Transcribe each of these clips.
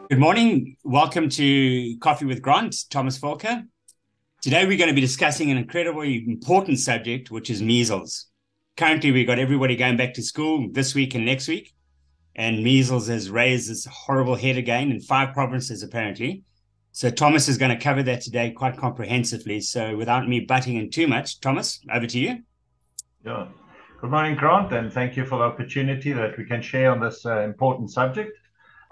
Good morning. Welcome to Coffee with Grant, Thomas Volker. Today we're going to be discussing an incredibly important subject, which is measles. Currently, we've got everybody going back to school this week and next week, and measles has raised this horrible head again in 5 provinces, apparently. So Thomas is going to cover that today quite comprehensively. So without me butting in too much, Thomas, over to you. Yeah. Good morning, Grant, and thank you for the opportunity that we can share on this important subject.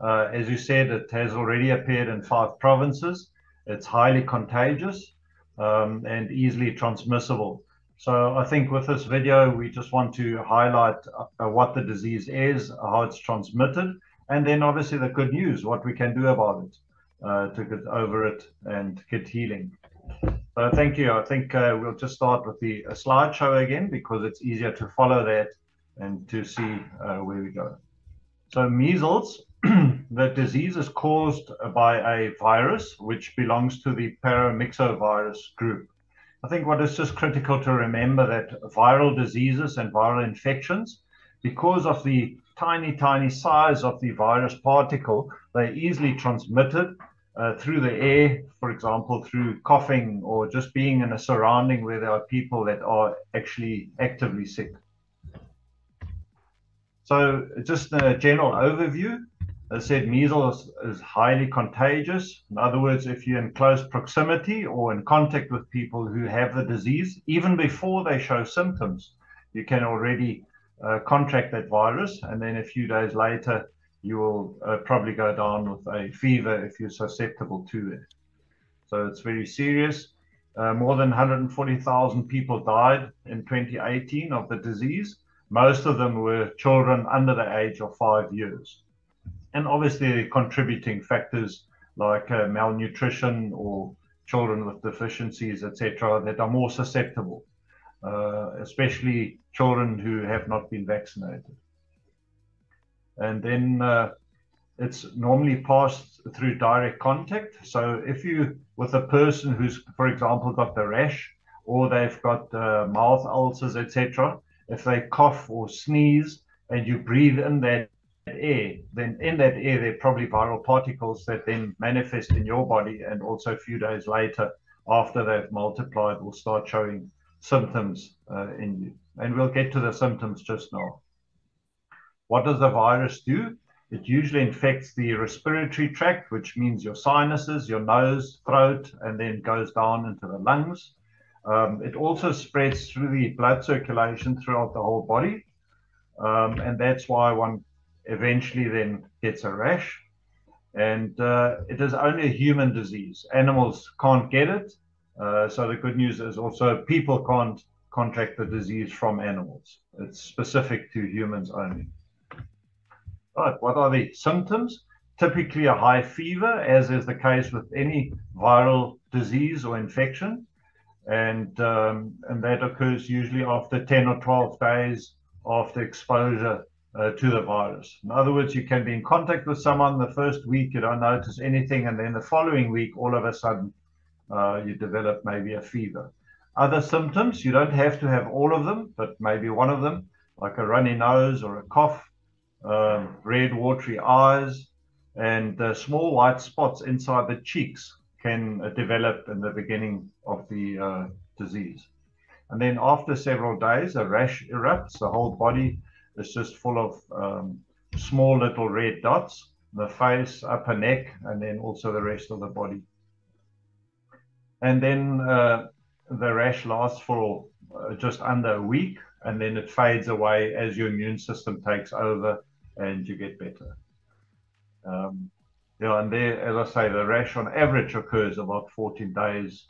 As you said, it has already appeared in 5 provinces. It's highly contagious and easily transmissible. So I think with this video, we just want to highlight what the disease is, how it's transmitted, and then obviously the good news, what we can do about it to get over it and get healing. So thank you. I think we'll just start with the slideshow again because it's easier to follow that and to see where we go. So measles, the disease is caused by a virus which belongs to the paramyxovirus group. I think what is just critical to remember that viral diseases and viral infections, because of the tiny size of the virus particle, they're easily transmitted through the air, for example, through coughing or just being in a surrounding where there are people that are actually actively sick. So just a general overview. As I said, measles is highly contagious. In other words, if you're in close proximity or in contact with people who have the disease, even before they show symptoms, you can already contract that virus. And then a few days later, you will probably go down with a fever if you're susceptible to it. So it's very serious. More than 140,000 people died in 2018 of the disease. Most of them were children under the age of 5 years. And obviously contributing factors like malnutrition or children with deficiencies, etc., that are more susceptible, especially children who have not been vaccinated. And then it's normally passed through direct contact. So if you, with a person who's, for example, got the rash or they've got mouth ulcers, etc., if they cough or sneeze and you breathe in that air, then in that air there are probably viral particles that then manifest in your body, and also a few days later, after they've multiplied, will start showing symptoms in you. And we'll get to the symptoms just now. What does the virus do? It usually infects the respiratory tract, which means your sinuses, your nose, throat, and then goes down into the lungs. It also spreads through the blood circulation throughout the whole body. And that's why one eventually then gets a rash. And it is only a human disease. Animals can't get it. So the good news is also people can't contract the disease from animals. It's specific to humans only. Right, what are the symptoms? Typically a high fever, as is the case with any viral disease or infection. And that occurs usually after 10 or 12 days after exposure to the virus. In other words, you can be in contact with someone the first week, you don't notice anything, and then the following week, all of a sudden, you develop maybe a fever. Other symptoms, you don't have to have all of them, but maybe one of them, like a runny nose or a cough, red watery eyes, and small white spots inside the cheeks can develop in the beginning of the disease. And then after several days, a rash erupts. The whole body is just full of small little red dots, the face, upper neck, and then also the rest of the body. And then the rash lasts for just under a week, and then it fades away as your immune system takes over and you get better. And there, as I say, the rash on average occurs about 14 days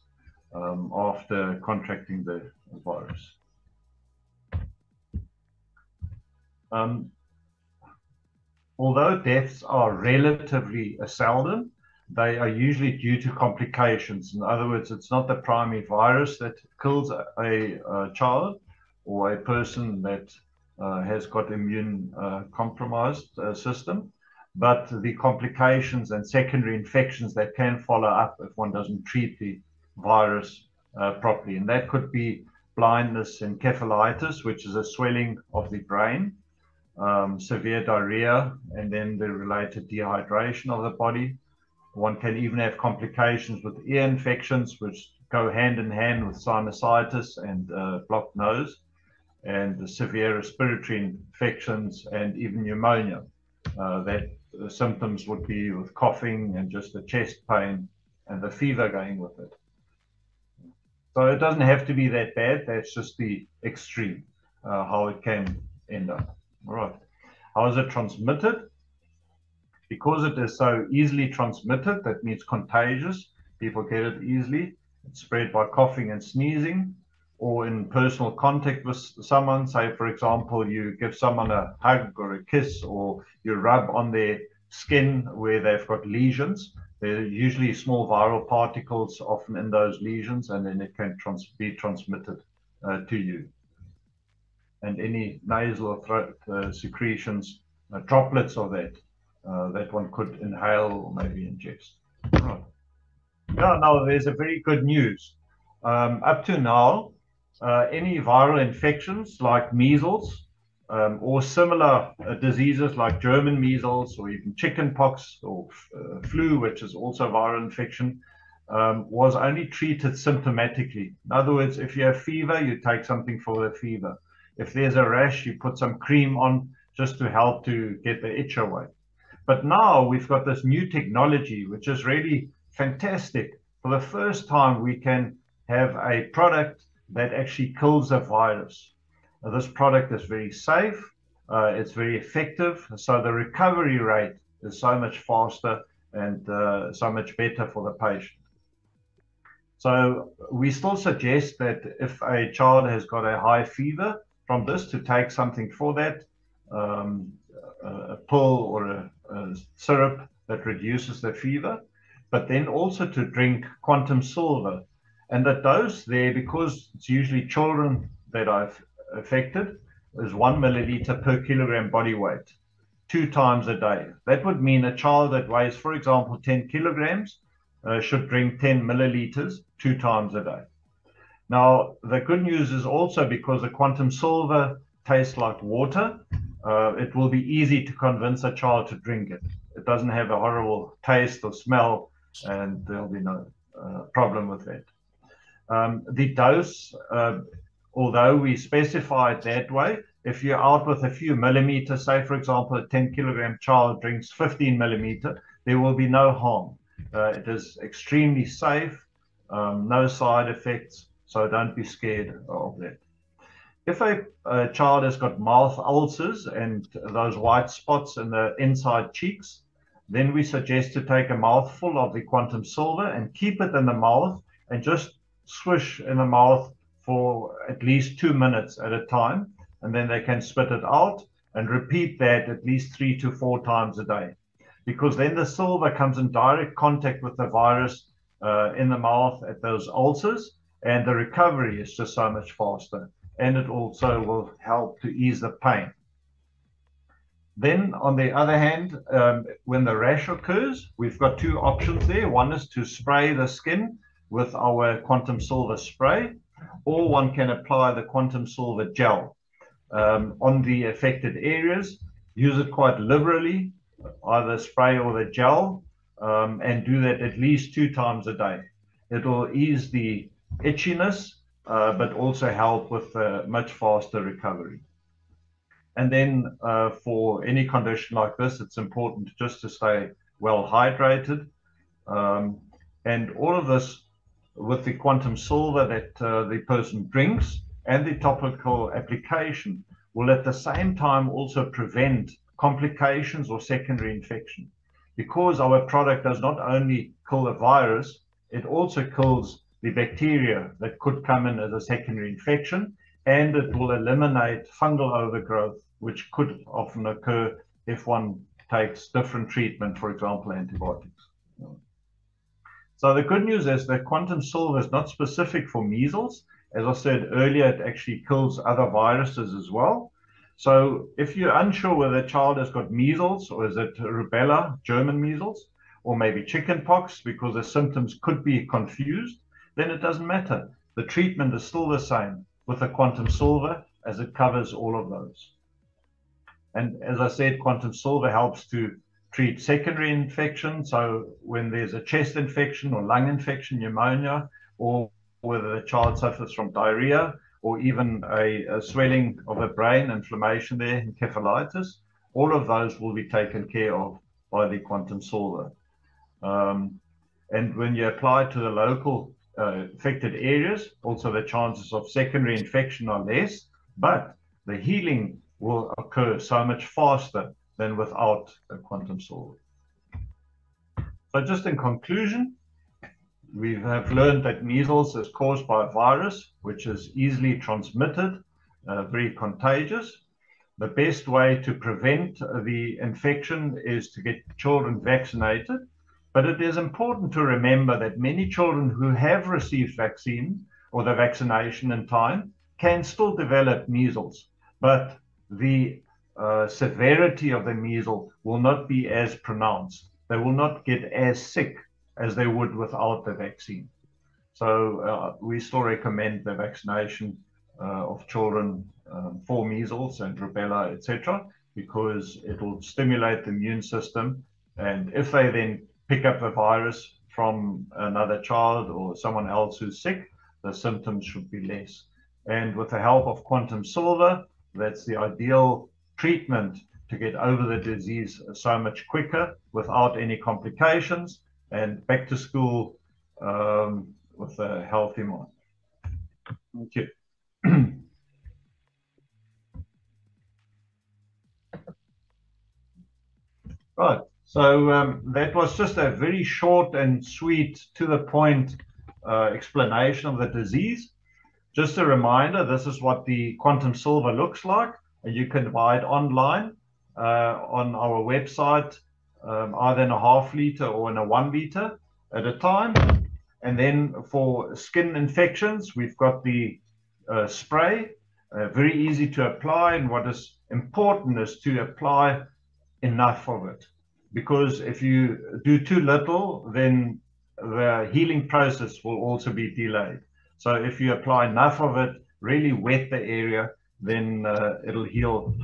after contracting the virus. Although deaths are relatively seldom, they are usually due to complications. In other words, it's not the primary virus that kills a child or a person that has got immune compromised system, but the complications and secondary infections that can follow up if one doesn't treat the virus properly. And that could be blindness, encephalitis, which is a swelling of the brain, severe diarrhea, and then the related dehydration of the body. One can even have complications with ear infections, which go hand in hand with sinusitis and blocked nose, and the severe respiratory infections and even pneumonia. That the symptoms would be with coughing and just the chest pain and the fever going with it. So it doesn't have to be that bad. That's just the extreme, how it can end up. All right. How is it transmitted? Because it is so easily transmitted, that means contagious. People get it easily. It's spread by coughing and sneezing, or in personal contact with someone. Say, for example, you give someone a hug or a kiss, or you rub on their skin where they've got lesions. There are usually small viral particles often in those lesions, and then it can be transmitted to you. And any nasal or throat secretions, droplets of that, that one could inhale or maybe ingest. Right. Now there's a very good news. Up to now, any viral infections like measles or similar diseases like German measles or even chickenpox or flu, which is also a viral infection, was only treated symptomatically. In other words, if you have fever, you take something for the fever. If there's a rash, you put some cream on just to help to get the itch away. But now we've got this new technology, which is really fantastic. For the first time, we can have a product that actually kills a virus. This product is very safe, it's very effective, so the recovery rate is so much faster and so much better for the patient. So we still suggest that if a child has got a high fever from this, to take something for that, a pill or a syrup that reduces the fever, but then also to drink Quantum.Silver. And the dose there, because it's usually children that I've affected, is 1 milliliter per kilogram body weight, 2 times a day. That would mean a child that weighs, for example, 10 kilograms should drink 10 milliliters 2 times a day. Now, the good news is also because the Quantum.Silver tastes like water, it will be easy to convince a child to drink it. It doesn't have a horrible taste or smell, and there'll be no problem with that. The dose, although we specify it that way, if you're out with a few millimeters, say, for example, a 10 kilogram child drinks 15 millimeter, there will be no harm. It is extremely safe, no side effects, so don't be scared of that. If a child has got mouth ulcers and those white spots in the inside cheeks, then we suggest to take a mouthful of the Quantum.Silver and keep it in the mouth and just swish in the mouth for at least 2 minutes at a time, and then they can spit it out and repeat that at least 3 to 4 times a day, because then the silver comes in direct contact with the virus in the mouth at those ulcers, and the recovery is just so much faster, and it also will help to ease the pain. Then, on the other hand, when the rash occurs, we've got 2 options there. One is to spray the skin with our Quantum.Silver spray, or one can apply the Quantum.Silver gel on the affected areas. Use it quite liberally, either spray or the gel, and do that at least 2 times a day. It will ease the itchiness, but also help with much faster recovery. And then for any condition like this, it's important just to stay well hydrated. And all of this with the Quantum.Silver that the person drinks and the topical application will at the same time also prevent complications or secondary infection. Because our product does not only kill the virus, it also kills the bacteria that could come in as a secondary infection, and it will eliminate fungal overgrowth, which could often occur if one takes different treatment, for example, antibiotics. So the good news is that Quantum.Silver is not specific for measles. As I said earlier, it actually kills other viruses as well. So if you're unsure whether a child has got measles, or is it rubella, German measles, or maybe chickenpox, because the symptoms could be confused, then it doesn't matter. The treatment is still the same with the Quantum.Silver, as it covers all of those. And as I said, Quantum.Silver helps to treat secondary infection. So when there's a chest infection or lung infection, pneumonia, or whether the child suffers from diarrhea, or even a swelling of the brain, inflammation there, encephalitis, all of those will be taken care of by the Quantum.Silver. And when you apply to the local affected areas, also the chances of secondary infection are less, but the healing will occur so much faster than without a Quantum.Silver. So just in conclusion, we have learned that measles is caused by a virus, which is easily transmitted, very contagious. The best way to prevent the infection is to get children vaccinated. But it is important to remember that many children who have received vaccine or the vaccination in time can still develop measles, but the severity of the measles will not be as pronounced. They will not get as sick as they would without the vaccine. So we still recommend the vaccination of children for measles and rubella, etc., because it will stimulate the immune system. And if they then pick up the virus from another child or someone else who's sick, the symptoms should be less. And with the help of Quantum.Silver, that's the ideal treatment to get over the disease so much quicker without any complications and back to school with a healthy mind. Thank you. Right. So that was just a very short and sweet, to the point explanation of the disease. Just a reminder, this is what the Quantum.Silver looks like, and you can buy it online on our website, either in a ½ liter or in a 1 liter at a time. And then for skin infections, we've got the spray, very easy to apply. And what is important is to apply enough of it, because if you do too little, then the healing process will also be delayed. So if you apply enough of it, really wet the area, then it'll heal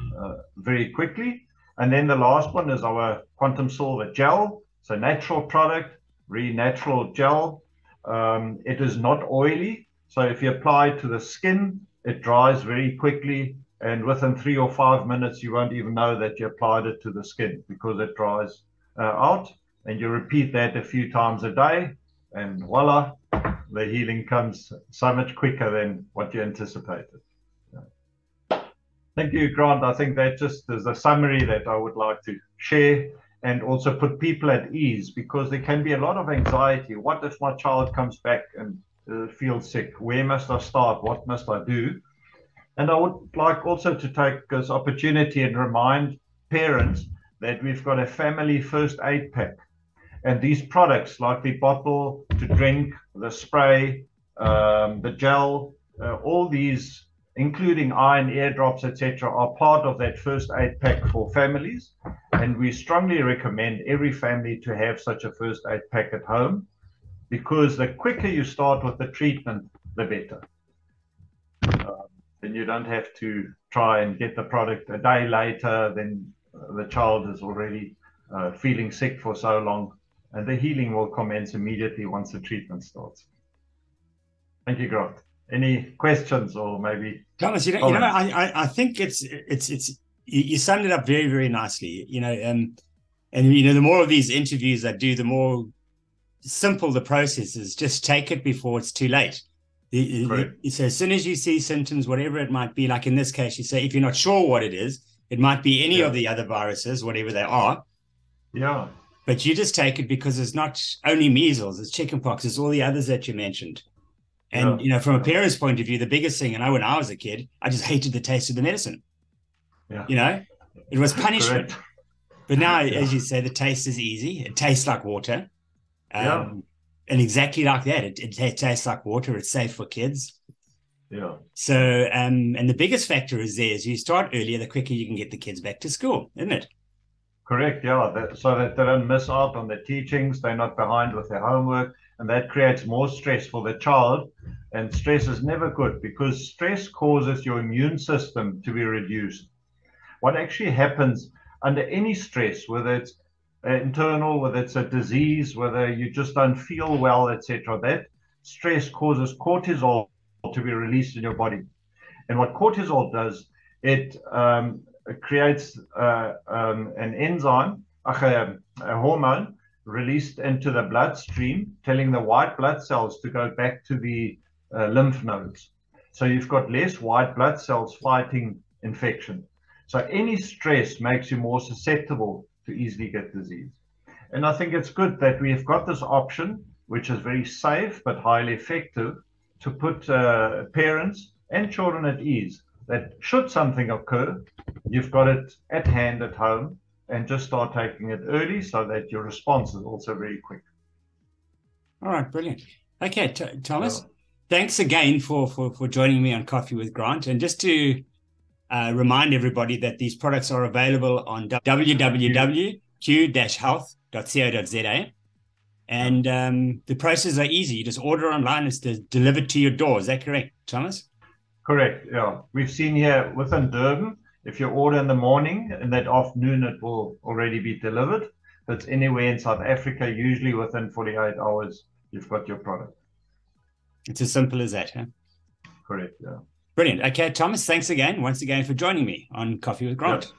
very quickly. And then the last one is our Quantum.Silver Gel. It's a natural product, really natural gel. It is not oily. So if you apply it to the skin, it dries very quickly. And within 3 or 5 minutes, you won't even know that you applied it to the skin, because it dries out. And you repeat that a few times a day, and voila, the healing comes so much quicker than what you anticipated. Thank you, Grant. I think that just is a summary that I would like to share, and also put people at ease, because there can be a lot of anxiety. What if my child comes back and feels sick? Where must I start? What must I do? And I would like also to take this opportunity and remind parents that we've got a family first aid pack. And these products, like the bottle to drink, the spray, the gel, all these, including iron eardrops, etc., are part of that first aid pack for families. And we strongly recommend every family to have such a first aid pack at home, because the quicker you start with the treatment, the better. Then you don't have to try and get the product a day later, then the child is already feeling sick for so long, and the healing will commence immediately once the treatment starts. Thank you, Grant. Any questions, or maybe Thomas? I think you summed it up very, very nicely. And the more of these interviews I do, the more simple the process is. Just take it before it's too late. So as soon as you see symptoms, whatever it might be, like in this case, you say, if you're not sure what it is, it might be any of the other viruses, whatever they are. Yeah. But you just take it, because it's not only measles, it's chickenpox, it's all the others that you mentioned. And, from a parent's point of view, the biggest thing, and when I was a kid, I just hated the taste of the medicine. Yeah. It was punishment. Correct. But now, as you say, the taste is easy. It tastes like water. And exactly like that, it tastes like water. It's safe for kids. Yeah. So, and the biggest factor is you start earlier, the quicker you can get the kids back to school, isn't it? Correct. Yeah. So that they don't miss out on the teachings, they're not behind with their homework, and that creates more stress for the child. And stress is never good, because stress causes your immune system to be reduced. what actually happens under any stress, whether it's internal, whether it's a disease, whether you just don't feel well, etc. That stress causes cortisol to be released in your body. And what cortisol does, it creates an enzyme, a hormone released into the bloodstream, telling the white blood cells to go back to the lymph nodes. So you've got less white blood cells fighting infection. So any stress makes you more susceptible to easily get disease. And I think it's good that we've got this option, which is very safe but highly effective, to put parents and children at ease that should something occur, you've got it at hand at home, and just start taking it early so that your response is also very quick. All right, brilliant. Okay, Thomas, thanks again for joining me on Coffee with Grant. And just to remind everybody that these products are available on www.q-health.co.za. And the processes are easy. You just order online, it's delivered to your door. Is that correct, Thomas? Correct, yeah. We've seen here within Durban, if you order in the morning, in that afternoon, it will already be delivered. If it's anywhere in South Africa, usually within 48 hours, you've got your product. It's as simple as that, huh? Correct, yeah. Brilliant. Okay, Thomas, thanks once again for joining me on Coffee with Grant. Yeah.